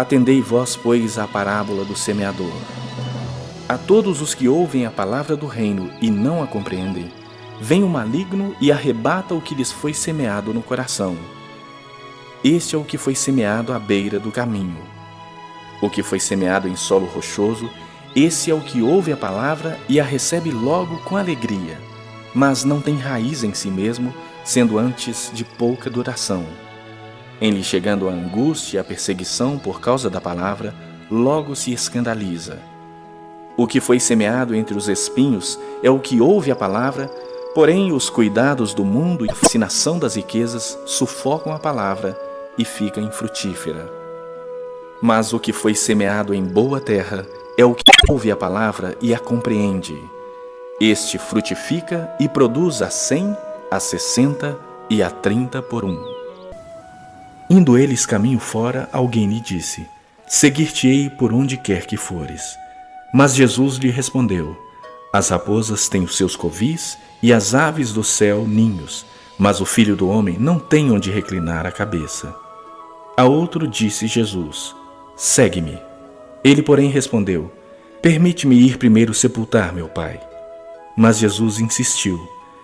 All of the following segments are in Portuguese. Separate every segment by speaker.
Speaker 1: Atendei vós, pois, à parábola do semeador. A todos os que ouvem a palavra do reino e não a compreendem, vem o maligno e arrebata o que lhes foi semeado no coração. Este é o que foi semeado à beira do caminho. O que foi semeado em solo rochoso, esse é o que ouve a palavra e a recebe logo com alegria, mas não tem raiz em si mesmo, sendo antes de pouca duração. Em lhe chegando a angústia e a perseguição por causa da palavra, logo se escandaliza. O que foi semeado entre os espinhos é o que ouve a palavra, porém os cuidados do mundo e a fascinação das riquezas sufocam a palavra e fica infrutífera. Mas o que foi semeado em boa terra é o que ouve a palavra e a compreende. Este frutifica e produz a 100, a 60 e a 30 por um. Indo eles caminho fora, alguém lhe disse: Seguir-te-ei por onde quer que fores. Mas Jesus lhe respondeu: As raposas têm os seus covis e as aves do céu ninhos, mas o Filho do Homem não tem onde reclinar a cabeça. A outro disse Jesus: Segue-me. Ele, porém, respondeu: Permite-me ir primeiro sepultar meu pai. Mas Jesus insistiu: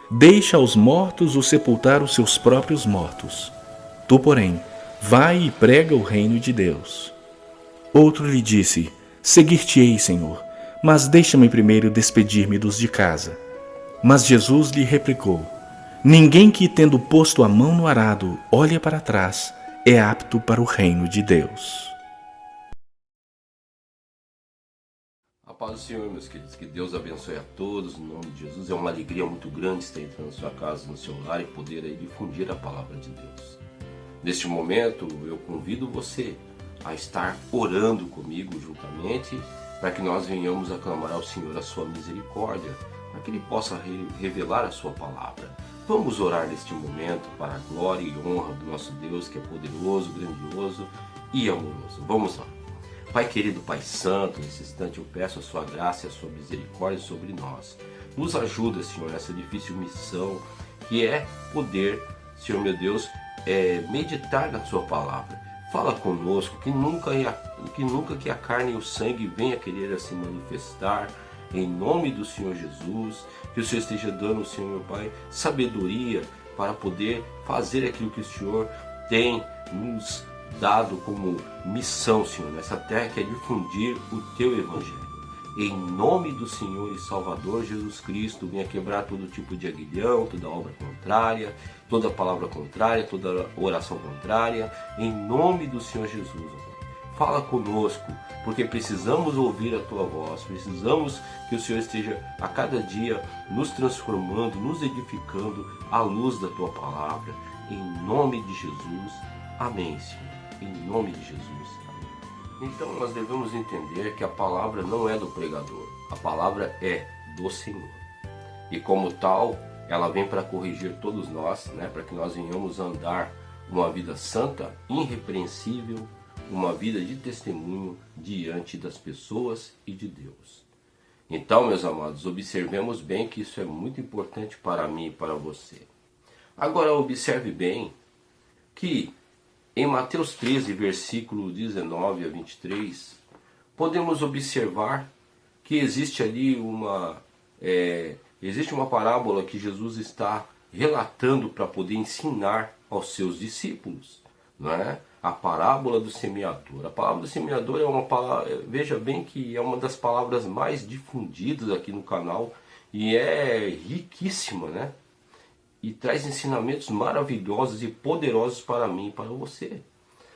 Speaker 1: Deixa aos mortos o sepultar os seus próprios mortos. Tu, porém, vai e prega o reino de Deus. Outro lhe disse: Seguir-te-ei, Senhor, mas deixa-me primeiro despedir-me dos de casa. Mas Jesus lhe replicou: Ninguém que, tendo posto a mão no arado, olha para trás, é apto para o reino de Deus.
Speaker 2: A paz do Senhor, meus queridos, que Deus abençoe a todos, no nome de Jesus. É uma alegria muito grande estar entrando na sua casa, no seu lar e poder aí difundir a palavra de Deus. Neste momento, eu convido você a estar orando comigo juntamente, para que nós venhamos a clamar ao Senhor a sua misericórdia, para que Ele possa revelar a sua palavra. Vamos orar neste momento para a glória e honra do nosso Deus, que é poderoso, grandioso e amoroso. Vamos lá. Pai querido, Pai santo, nesse instante eu peço a sua graça e a sua misericórdia sobre nós. Nos ajuda, Senhor, nessa difícil missão que é poder, Senhor meu Deus, meditar na sua palavra. Fala conosco, que nunca que a carne e o sangue venha querer a se manifestar, em nome do Senhor Jesus. Que o Senhor esteja dando, Senhor meu Pai, sabedoria para poder fazer aquilo que o Senhor tem nos dado como missão, Senhor, nessa terra, que é difundir o Teu Evangelho. Em nome do Senhor e Salvador Jesus Cristo, venha quebrar todo tipo de aguilhão, toda obra contrária, toda palavra contrária, toda oração contrária, em nome do Senhor Jesus. Fala conosco, porque precisamos ouvir a Tua voz, precisamos que o Senhor esteja a cada dia nos transformando, nos edificando à luz da Tua palavra, em nome de Jesus. Amém, Senhor. Em nome de Jesus. Amém. Então nós devemos entender que a palavra não é do pregador, a palavra é do Senhor. E como tal, ela vem para corrigir todos nós, para que nós venhamos andar uma vida santa, irrepreensível, uma vida de testemunho diante das pessoas e de Deus. Então, meus amados, observemos bem que isso é muito importante para mim e para você. Agora observe bem que em Mateus 13, versículo 19 a 23, podemos observar que existe ali uma parábola que Jesus está relatando para poder ensinar aos seus discípulos, não é? A parábola do semeador. A parábola do semeador é uma palavra, veja bem que é uma das palavras mais difundidas aqui no canal e é riquíssima, né? E traz ensinamentos maravilhosos e poderosos para mim e para você.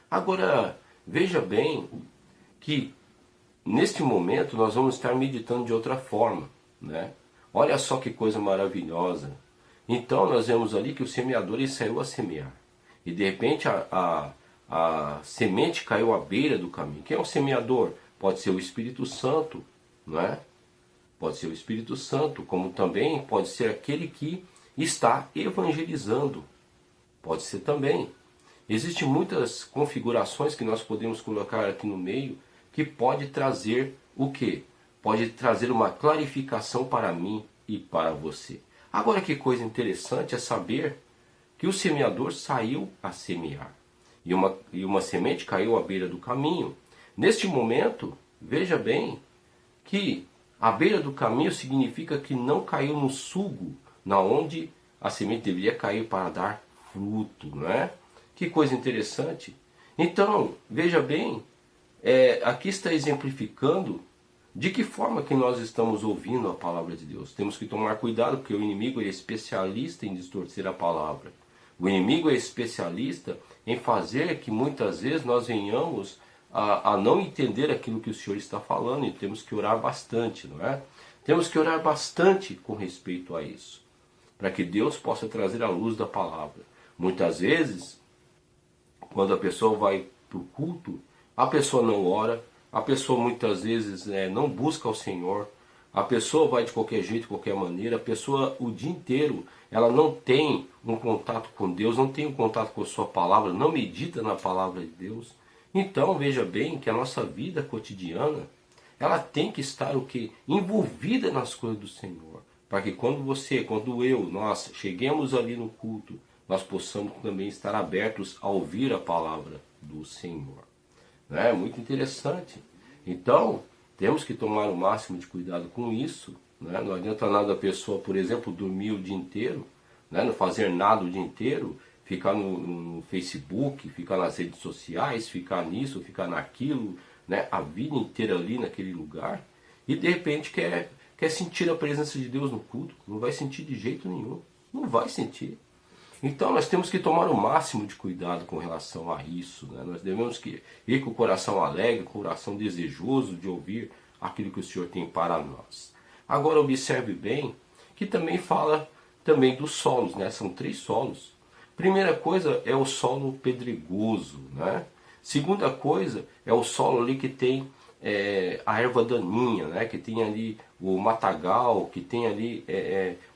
Speaker 2: Agora, veja bem que neste momento nós vamos estar meditando de outra forma, né? Olha só que coisa maravilhosa. Então nós vemos ali que o semeador ele saiu a semear. E de repente a semente caiu à beira do caminho. Quem é o semeador? Pode ser o Espírito Santo, não é? Pode ser o Espírito Santo, como também pode ser aquele que está evangelizando. Pode ser também. Existem muitas configurações que nós podemos colocar aqui no meio que pode trazer o quê? Pode trazer uma clarificação para mim e para você. Agora que coisa interessante é saber que o semeador saiu a semear. E uma semente caiu à beira do caminho. Neste momento, veja bem que a beira do caminho significa que não caiu no sulgo, na onde a semente deveria cair para dar fruto, não é? Que coisa interessante. Então, veja bem, aqui está exemplificando de que forma que nós estamos ouvindo a palavra de Deus. Temos que tomar cuidado, porque o inimigo é especialista em distorcer a palavra. O inimigo é especialista em fazer que muitas vezes nós venhamos a não entender aquilo que o Senhor está falando, e temos que orar bastante, não é? Temos que orar bastante com respeito a isso, para que Deus possa trazer a luz da palavra. Muitas vezes, quando a pessoa vai para o culto, a pessoa não ora, a pessoa muitas vezes não busca o Senhor, a pessoa vai de qualquer jeito, de qualquer maneira, a pessoa o dia inteiro, ela não tem um contato com Deus, não tem um contato com a sua palavra, não medita na palavra de Deus. Então veja bem que a nossa vida cotidiana, ela tem que estar o quê? Envolvida nas coisas do Senhor, para que quando nós cheguemos ali no culto, nós possamos também estar abertos a ouvir a palavra do Senhor. É muito interessante. Então, temos que tomar o máximo de cuidado com isso. Né? Não adianta nada a pessoa, por exemplo, dormir o dia inteiro, né? Não fazer nada o dia inteiro, ficar no Facebook, ficar nas redes sociais, ficar nisso, ficar naquilo, né? A vida inteira ali naquele lugar, e de repente quer sentir a presença de Deus no culto. Não vai sentir de jeito nenhum. Não vai sentir. Então nós temos que tomar o máximo de cuidado com relação a isso. Né? Nós devemos ir com o coração alegre, com o coração desejoso de ouvir aquilo que o Senhor tem para nós. Agora observe bem que também fala também dos solos, né? São 3 solos. Primeira coisa é o solo pedregoso. Né? Segunda coisa é o solo ali que tem a erva daninha, né? Que tem ali o matagal, que tem ali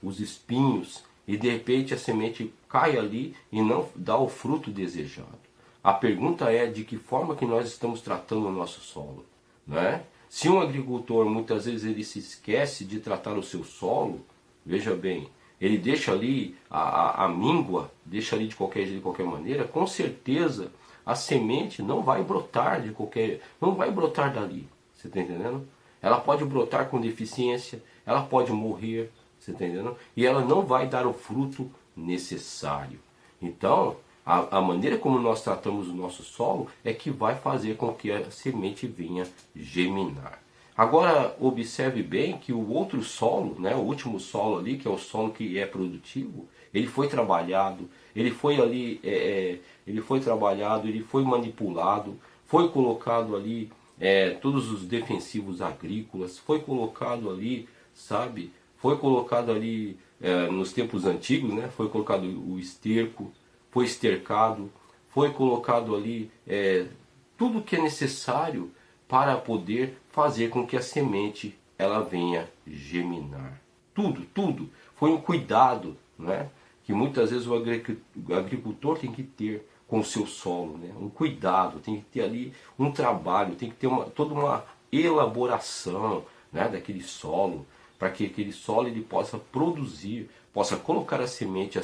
Speaker 2: os espinhos. E de repente a semente cai ali e não dá o fruto desejado. A pergunta é de que forma que nós estamos tratando o nosso solo, né? Se um agricultor muitas vezes ele se esquece de tratar o seu solo, veja bem, ele deixa ali a míngua, deixa ali de qualquer jeito, de qualquer maneira, com certeza a semente não vai brotar não vai brotar dali, você está entendendo? Ela pode brotar com deficiência, ela pode morrer, você está entendendo? E ela não vai dar o fruto necessário. Então, a maneira como nós tratamos o nosso solo é que vai fazer com que a semente venha germinar. Agora, observe bem que o outro solo, né, o último solo ali, que é o solo que é produtivo, ele foi trabalhado, ele foi ali, ele foi trabalhado, ele foi manipulado, foi colocado ali todos os defensivos agrícolas, foi colocado ali, sabe, foi colocado ali nos tempos antigos, né? Foi colocado o esterco, foi estercado, foi colocado ali tudo que é necessário para poder fazer com que a semente ela venha germinar. Tudo. Foi um cuidado, né? Que muitas vezes o agricultor tem que ter com o seu solo, né? Um cuidado, tem que ter ali um trabalho, tem que ter toda uma elaboração, né, daquele solo, para que aquele solo ele possa produzir, possa colocar a semente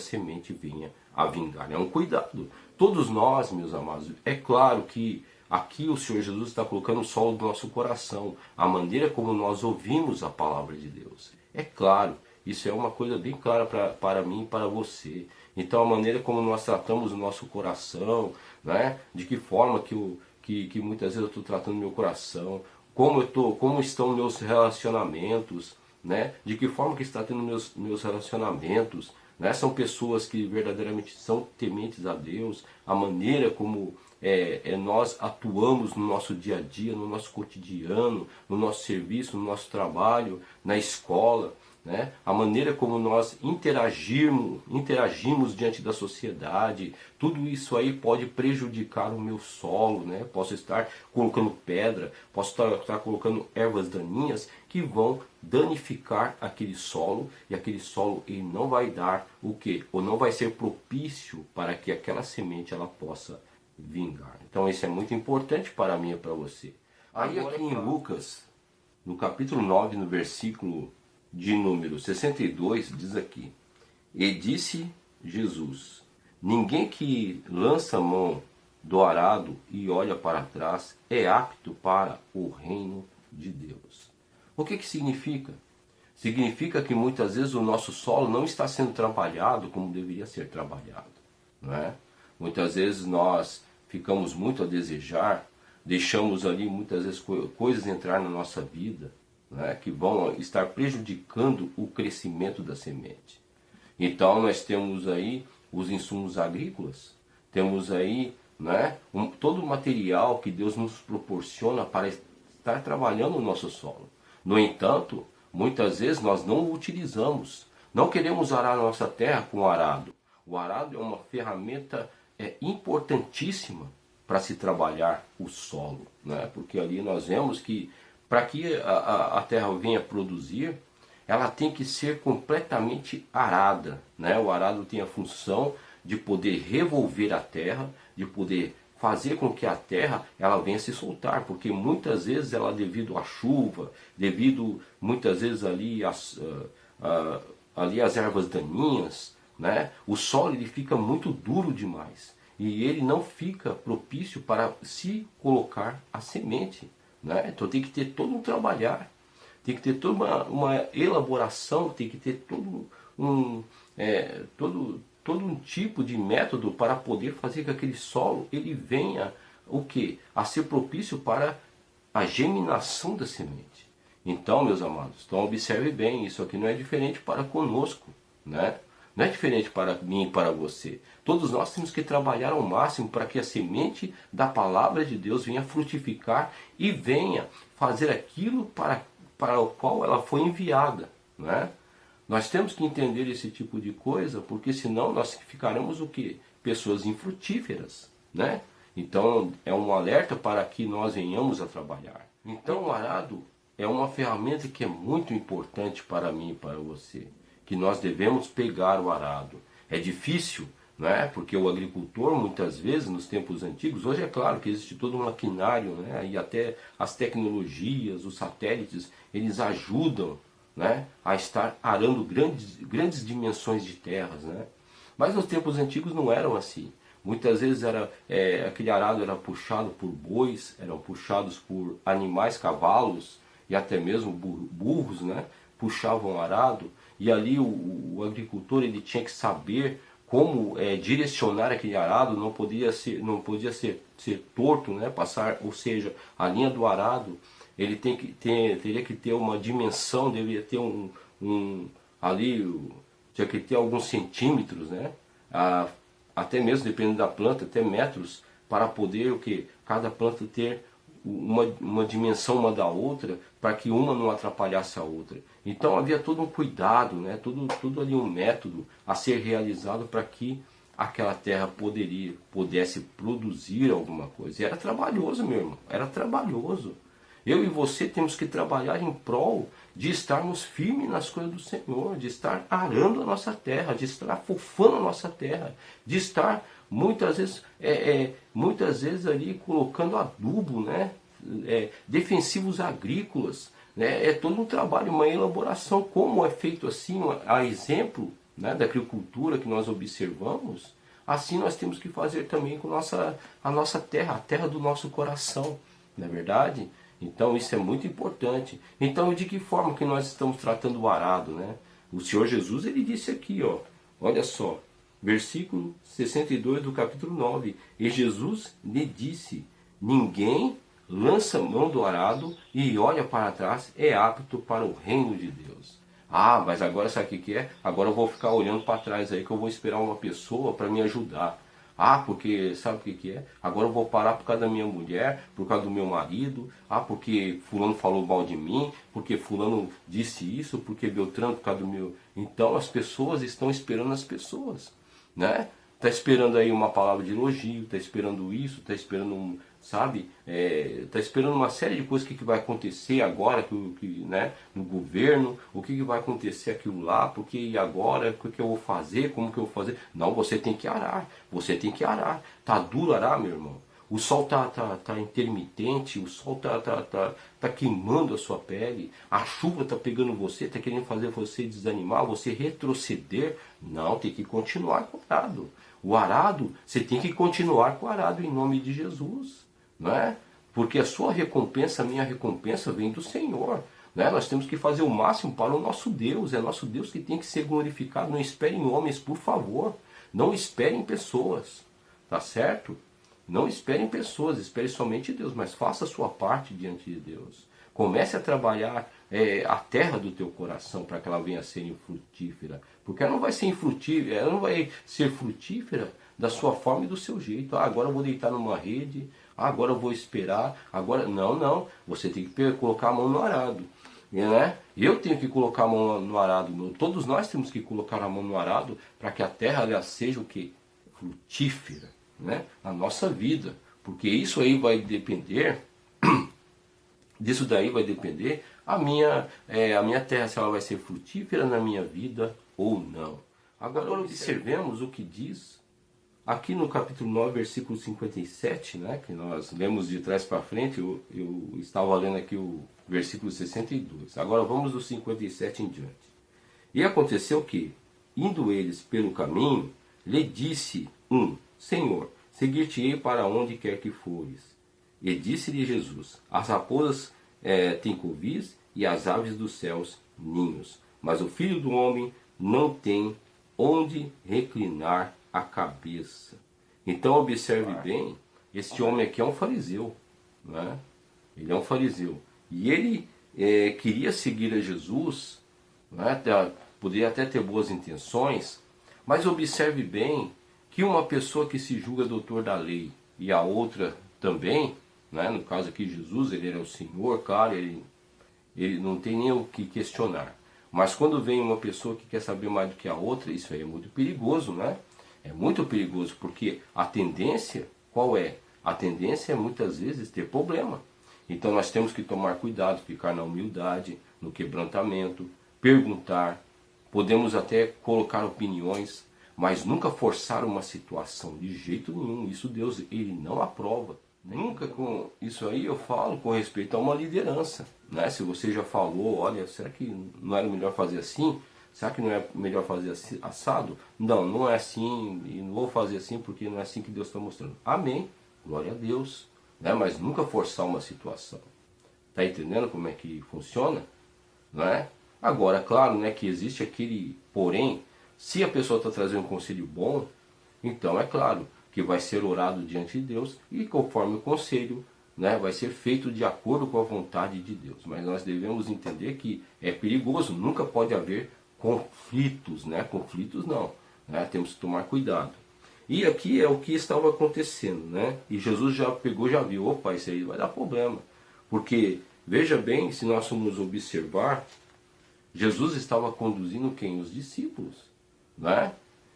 Speaker 2: venha a vingar. É um cuidado. Todos nós, meus amados, é claro que aqui o Senhor Jesus está colocando o solo do nosso coração, a maneira como nós ouvimos a palavra de Deus. É claro, isso é uma coisa bem clara para mim e para você. Então a maneira como nós tratamos o nosso coração, né? De que forma que muitas vezes eu estou tratando meu coração, como estão meus relacionamentos, né? De que forma que está tendo meus relacionamentos, né? São pessoas que verdadeiramente são tementes a Deus, a maneira como nós atuamos no nosso dia a dia, no nosso cotidiano, no nosso serviço, no nosso trabalho, na escola, né? A maneira como nós interagimos diante da sociedade, tudo isso aí pode prejudicar o meu solo, né? Posso estar colocando pedra, posso estar colocando ervas daninhas que vão danificar aquele solo, e aquele solo ele não vai dar o quê? Ou não vai ser propício para que aquela semente ela possa vingar. Então isso é muito importante para mim e para você. Aí aqui em Lucas, no capítulo 9, no versículo de número 62, diz aqui: E disse Jesus: Ninguém que lança a mão do arado e olha para trás é apto para o reino de Deus. O que significa? Significa que muitas vezes o nosso solo não está sendo trabalhado como deveria ser trabalhado, não é? Muitas vezes nós ficamos muito a desejar, deixamos ali muitas vezes coisas entrar na nossa vida, né, que vão estar prejudicando o crescimento da semente. Então nós temos aí os insumos agrícolas, temos aí, né, todo o material que Deus nos proporciona para estar trabalhando o nosso solo. No entanto, muitas vezes nós não o utilizamos. Não queremos arar a nossa terra com o arado. O arado é uma ferramenta importantíssima para se trabalhar o solo, né? Porque ali nós vemos que para que a terra venha produzir, ela tem que ser completamente arada, né? O arado tem a função de poder revolver a terra, de poder fazer com que a terra ela venha se soltar, porque muitas vezes ela, devido à chuva, devido muitas vezes ali às ervas daninhas, né? O solo ele fica muito duro demais e ele não fica propício para se colocar a semente, né? Então tem que ter todo um trabalhar, tem que ter toda uma elaboração, tem que ter todo um tipo de método para poder fazer que aquele solo ele venha o quê? A ser propício para a germinação da semente. Então, meus amados, então observe bem, isso aqui não é diferente para conosco, né? Não é diferente para mim e para você. Todos nós temos que trabalhar ao máximo para que a semente da palavra de Deus venha frutificar e venha fazer aquilo para o qual ela foi enviada, né? Nós temos que entender esse tipo de coisa, porque senão nós ficaremos o quê? Pessoas infrutíferas, né? Então é um alerta para que nós venhamos a trabalhar. Então o arado é uma ferramenta que é muito importante para mim e para você, que nós devemos pegar o arado. É difícil, né? Porque o agricultor muitas vezes nos tempos antigos, hoje é claro que existe todo um maquinário, né? E até as tecnologias, os satélites, eles ajudam, né, a estar arando grandes dimensões de terras, né? Mas nos tempos antigos não eram assim. Muitas vezes aquele arado era puxado por bois, eram puxados por animais, cavalos e até mesmo burros, né? Puxavam o arado e ali o agricultor ele tinha que saber como direcionar aquele arado, não podia ser torto, né? Passar, ou seja, a linha do arado ele teria que ter uma dimensão, deveria ter tinha que ter alguns centímetros, né? Até mesmo, dependendo da planta, até metros, para poder cada planta ter uma dimensão uma da outra, para que uma não atrapalhasse a outra. Então havia todo um cuidado, né? Tudo ali um método a ser realizado para que aquela terra pudesse produzir alguma coisa. E era trabalhoso, meu irmão, era trabalhoso. Eu e você temos que trabalhar em prol de estarmos firmes nas coisas do Senhor, de estar arando a nossa terra, de estar afofando a nossa terra, de estar muitas vezes ali colocando adubo, né? Defensivos agrícolas, né? É todo um trabalho, uma elaboração, como é feito assim, a exemplo, né, da agricultura que nós observamos, assim nós temos que fazer também com a nossa terra, a terra do nosso coração, não é verdade? Então isso é muito importante. Então de que forma que nós estamos tratando o arado, né? O Senhor Jesus ele disse aqui, ó, olha só, versículo 62 do capítulo 9. E Jesus lhe disse, ninguém lança mão do arado e olha para trás, é apto para o reino de Deus. Ah, mas agora sabe o que é? Agora eu vou ficar olhando para trás aí que eu vou esperar uma pessoa para me ajudar. Ah, porque sabe o que é? Agora eu vou parar por causa da minha mulher, por causa do meu marido. Ah, porque fulano falou mal de mim, porque fulano disse isso, porque Beltrano por causa do meu... Então as pessoas estão esperando as pessoas, né? Está esperando aí uma palavra de elogio, está esperando isso, está esperando está esperando uma série de coisas que vai acontecer agora né, no governo, o que vai acontecer aquilo lá, porque e agora, o que eu vou fazer, como que eu vou fazer. Não, você tem que arar, você tem que arar. Tá duro arar, meu irmão. o sol tá intermitente, o sol tá queimando a sua pele, a chuva tá pegando você, tá querendo fazer você desanimar, você retroceder. Não, tem que continuar com o arado. O arado, você tem que continuar com o arado em nome de Jesus, não é? Porque a sua recompensa, a minha recompensa vem do Senhor. Né? Nós temos que fazer o máximo para o nosso Deus. É nosso Deus que tem que ser glorificado. Não espere em homens, por favor. Não espere em pessoas. Tá certo? Não espere em pessoas, espere somente em Deus. Mas faça a sua parte diante de Deus. Comece a trabalhar a terra do teu coração para que ela venha a ser infrutífera. Porque ela não vai ser infrutífera, ela não vai ser frutífera da sua forma e do seu jeito. Ah, agora eu vou deitar numa rede. Ah, agora eu vou esperar. Agora não. Você tem que colocar a mão no arado. Né? Eu tenho que colocar a mão no arado. Todos nós temos que colocar a mão no arado para que a terra ela seja o que? Frutífera, né? A nossa vida. Porque isso aí vai depender, disso daí vai depender a minha terra, se ela vai ser frutífera na minha vida ou não. Agora observemos o que diz aqui no capítulo 9, versículo 57, né, que nós lemos de trás para frente. Eu estava lendo aqui o versículo 62. Agora vamos do 57 em diante. E aconteceu que, indo eles pelo caminho, lhe disse Senhor, seguir-te-ei para onde quer que fores. E disse-lhe Jesus, as raposas têm covis e as aves dos céus ninhos, mas o Filho do Homem não tem onde reclinar a cabeça. Então observe bem, este homem aqui é um fariseu, né? Ele é um fariseu. E ele queria seguir a Jesus, né? Poderia até ter boas intenções, mas observe bem que uma pessoa que se julga doutor da lei e a outra também, né? No caso aqui Jesus, ele era o Senhor, claro, ele não tem nem o que questionar. Mas quando vem uma pessoa que quer saber mais do que a outra, isso aí é muito perigoso, né? É muito perigoso, porque a tendência, qual é? A tendência é muitas vezes ter problema. Então nós temos que tomar cuidado, ficar na humildade, no quebrantamento, perguntar, podemos até colocar opiniões, mas nunca forçar uma situação, de jeito nenhum. Isso Deus, ele não aprova. Nunca com isso aí eu falo com respeito a uma liderança, né? Se você já falou, olha, será que não era melhor fazer assim? Será que não é melhor fazer assado? Não, não é assim, e não vou fazer assim porque não é assim que Deus está mostrando. Amém, glória a Deus, né? Mas nunca forçar uma situação. Tá entendendo como é que funciona? Não é? Agora, claro, né, que existe aquele porém, se a pessoa está trazendo um conselho bom, então é claro que vai ser orado diante de Deus e conforme o conselho, né, vai ser feito de acordo com a vontade de Deus. Mas nós devemos entender que é perigoso, nunca pode haver conflitos, né? Conflitos não, né? Temos que tomar cuidado. E aqui é o que estava acontecendo, né? E Jesus já pegou, já viu, opa, isso aí vai dar problema. Porque, veja bem, se nós formos observar, Jesus estava conduzindo quem? Os discípulos, né?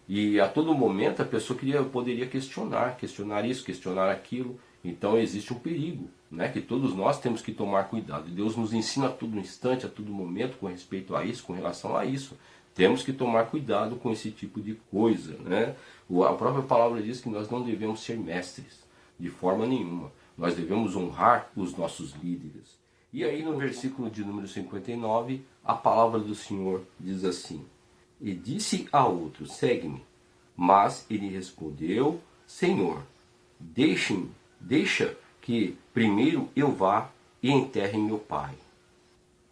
Speaker 2: E a todo momento a pessoa poderia questionar isso, questionar aquilo. Então existe um perigo, né? Que todos nós temos que tomar cuidado. Deus nos ensina a todo instante, a todo momento, com respeito a isso, com relação a isso. Temos que tomar cuidado com esse tipo de coisa, né? A própria palavra diz que nós não devemos ser mestres, de forma nenhuma. Nós devemos honrar os nossos líderes. E aí no versículo de número 59, a palavra do Senhor diz assim: E disse a outro, segue-me. Mas ele respondeu, Senhor, deixa que primeiro eu vá e enterre meu pai.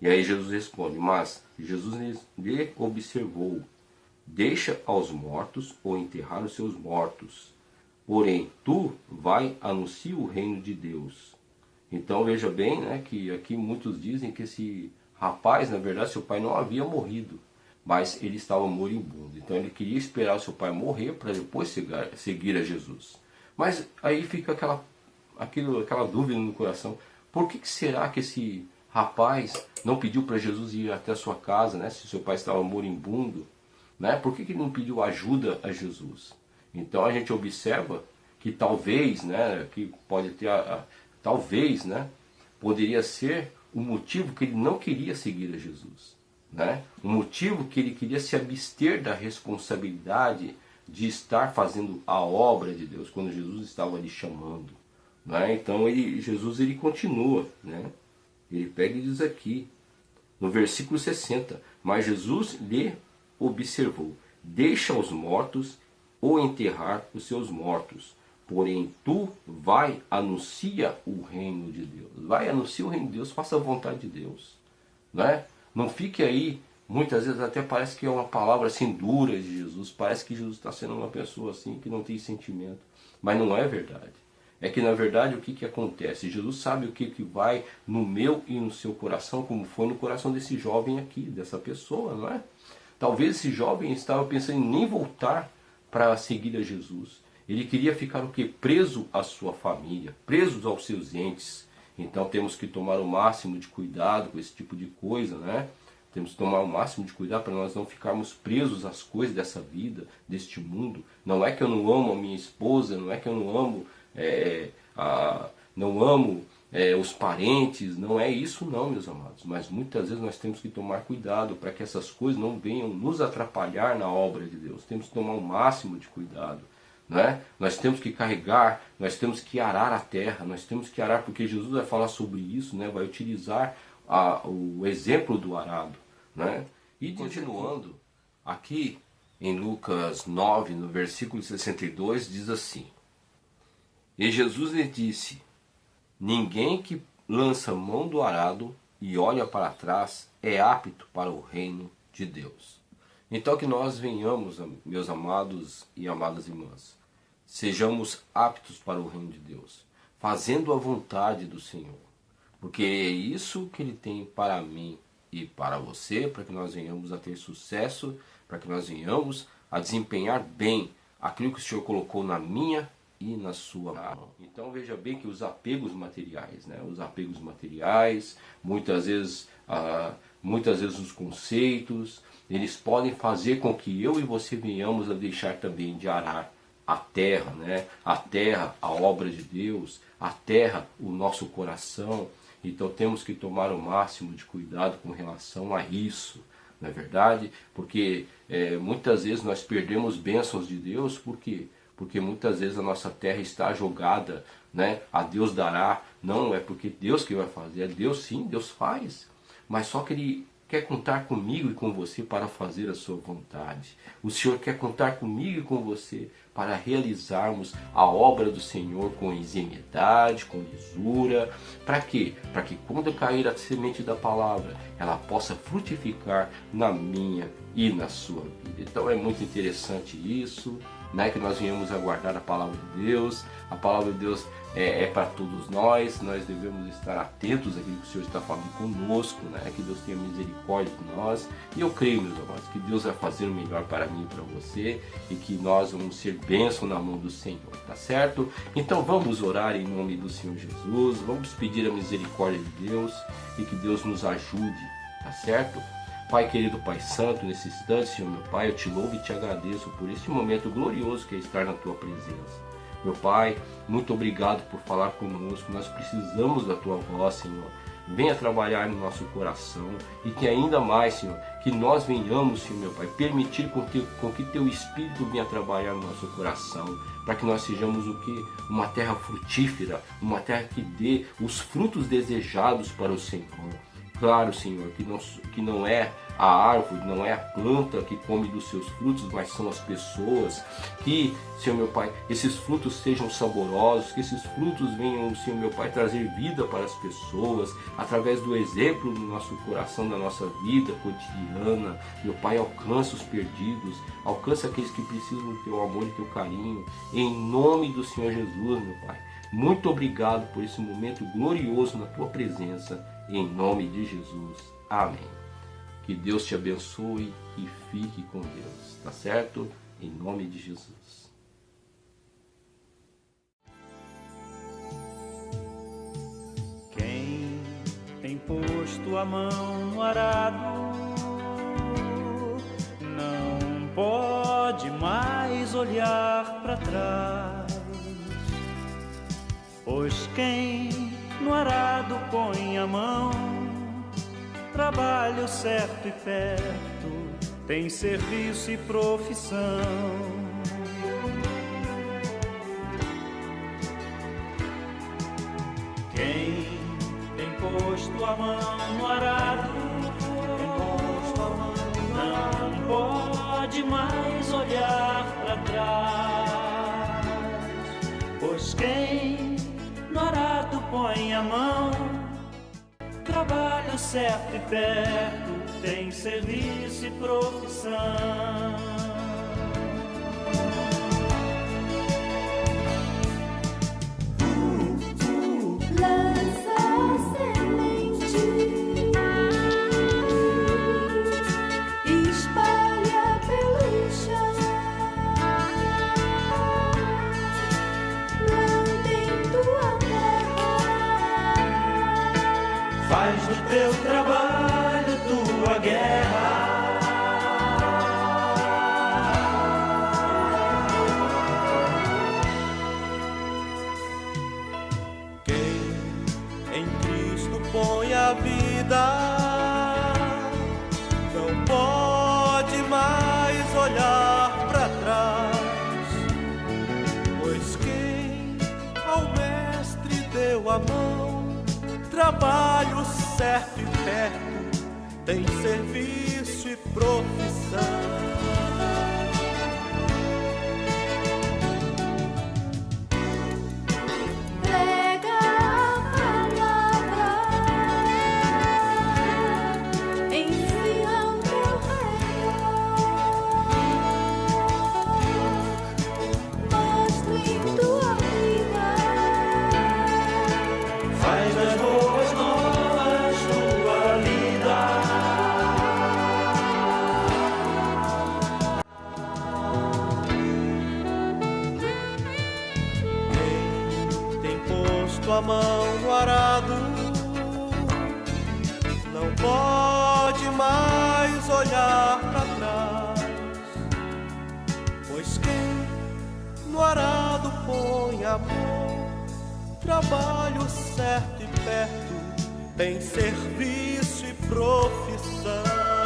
Speaker 2: E aí Jesus responde, mas Jesus lhe observou, deixa aos mortos ou enterrar os seus mortos. Porém, tu vai anunciar o reino de Deus. Então veja bem, né, que aqui muitos dizem que esse rapaz, na verdade, seu pai não havia morrido, mas ele estava moribundo. Então ele queria esperar o seu pai morrer para depois seguir a Jesus. Mas aí fica aquela dúvida no coração. Por que será que esse rapaz não pediu para Jesus ir até a sua casa, né, se seu pai estava moribundo? Né? Por que ele não pediu ajuda a Jesus? Então a gente observa que talvez, né, que pode ter talvez, né, poderia ser o motivo que ele não queria seguir a Jesus, né? O motivo que ele queria se abster da responsabilidade de estar fazendo a obra de Deus quando Jesus estava lhe chamando, Né? Então Jesus ele continua, né? Ele pega e diz aqui, no versículo 60, mas Jesus lhe observou, deixa os mortos ou enterrar os seus mortos, porém tu vai, anuncia o reino de Deus. Vai, anuncia o reino de Deus, faça a vontade de Deus. Né? Não fique aí, muitas vezes até parece que é uma palavra assim dura de Jesus, parece que Jesus está sendo uma pessoa assim que não tem sentimento, mas não é verdade. É que na verdade o que acontece? Jesus sabe o que vai no meu e no seu coração, como foi no coração desse jovem aqui, dessa pessoa, não é? Talvez esse jovem estava pensando em nem voltar para seguir a Jesus. Ele queria ficar o quê? Preso à sua família, preso aos seus entes. Então temos que tomar o máximo de cuidado com esse tipo de coisa, né? Temos que tomar o máximo de cuidado para nós não ficarmos presos às coisas dessa vida, deste mundo. Não é que eu não amo a minha esposa, não é que eu não amo os parentes, não é isso não, meus amados. Mas muitas vezes nós temos que tomar cuidado para que essas coisas não venham nos atrapalhar na obra de Deus. Temos que tomar o máximo de cuidado. Né? Nós temos que carregar, nós temos que arar a terra, nós temos que arar, porque Jesus vai falar sobre isso, né? Vai utilizar o exemplo do arado. Né? E continuando, aqui em Lucas 9, no versículo 62, diz assim, e Jesus lhe disse, ninguém que lança mão do arado e olha para trás é apto para o reino de Deus. Então que nós venhamos, meus amados e amadas irmãs, sejamos aptos para o reino de Deus, fazendo a vontade do Senhor, porque é isso que Ele tem para mim e para você, para que nós venhamos a ter sucesso, para que nós venhamos a desempenhar bem aquilo que o Senhor colocou na minha e na sua mão. Então veja bem que os apegos materiais, né? Os apegos materiais, muitas vezes os conceitos, eles podem fazer com que eu e você venhamos a deixar também de arar a terra, né? A terra, a obra de Deus, a terra, o nosso coração. Então temos que tomar o máximo de cuidado com relação a isso, não é verdade? Porque muitas vezes nós perdemos bênçãos de Deus, por quê? Porque muitas vezes a nossa terra está jogada, né? A Deus dará, não é porque Deus que vai fazer, é Deus sim, Deus faz, mas só que Ele quer contar comigo e com você para fazer a sua vontade. O Senhor quer contar comigo e com você para realizarmos a obra do Senhor com ingenuidade, com lisura. Para quê? Para que quando cair a semente da palavra, ela possa frutificar na minha e na sua vida. Então é muito interessante isso, né, que nós viemos aguardar a palavra de Deus. A palavra de Deus é para todos nós devemos estar atentos àquilo que o Senhor está falando conosco, né, que Deus tenha misericórdia de nós. E eu creio, meus amados, que Deus vai fazer o melhor para mim e para você, e que nós vamos ser bênção na mão do Senhor, tá certo? Então vamos orar em nome do Senhor Jesus, vamos pedir a misericórdia de Deus e que Deus nos ajude, tá certo? Pai querido, Pai santo, nesse instante, Senhor meu Pai, eu te louvo e te agradeço por este momento glorioso que é estar na tua presença. Meu Pai, muito obrigado por falar conosco, nós precisamos da tua voz, Senhor. Venha trabalhar no nosso coração e que ainda mais, Senhor, que nós venhamos, Senhor meu Pai, permitir com que teu Espírito venha trabalhar no nosso coração, para que nós sejamos o que? Uma terra frutífera, uma terra que dê os frutos desejados para o Senhor. Claro, Senhor, que não é a árvore, não é a planta que come dos seus frutos, mas são as pessoas. Que, Senhor meu Pai, esses frutos sejam saborosos, que esses frutos venham, Senhor meu Pai, trazer vida para as pessoas, através do exemplo do nosso coração, da nossa vida cotidiana. Meu Pai, alcança os perdidos, alcança aqueles que precisam do teu amor e teu carinho, em nome do Senhor Jesus, meu Pai. Muito obrigado por esse momento glorioso na tua presença, em nome de Jesus. Amém. Que Deus te abençoe e fique com Deus, tá certo? Em nome de Jesus.
Speaker 3: Quem tem posto a mão no arado não pode mais olhar para trás, pois quem no arado põe a mão, trabalho certo e perto, tem serviço e profissão. posto a mão no arado, não pode mais olhar para trás, pois quem no arado põe a mão, trabalha certo e perto, tem serviço e profissão. Faz do teu trabalho tua guerra.
Speaker 4: Quem em Cristo põe a vida não pode mais olhar para trás, pois quem ao Mestre deu a mão, trabalho certo e perto, tem serviço e profissão.
Speaker 5: Prega a palavra, ensina o teu Redentor, mostra em tua vida.
Speaker 3: Faz das boas novas tua vida.
Speaker 4: Quem tem posto a mão no arado não pode mais olhar para trás, pois quem no arado põe a mão, trabalho certo e perto, tem serviço e profissão.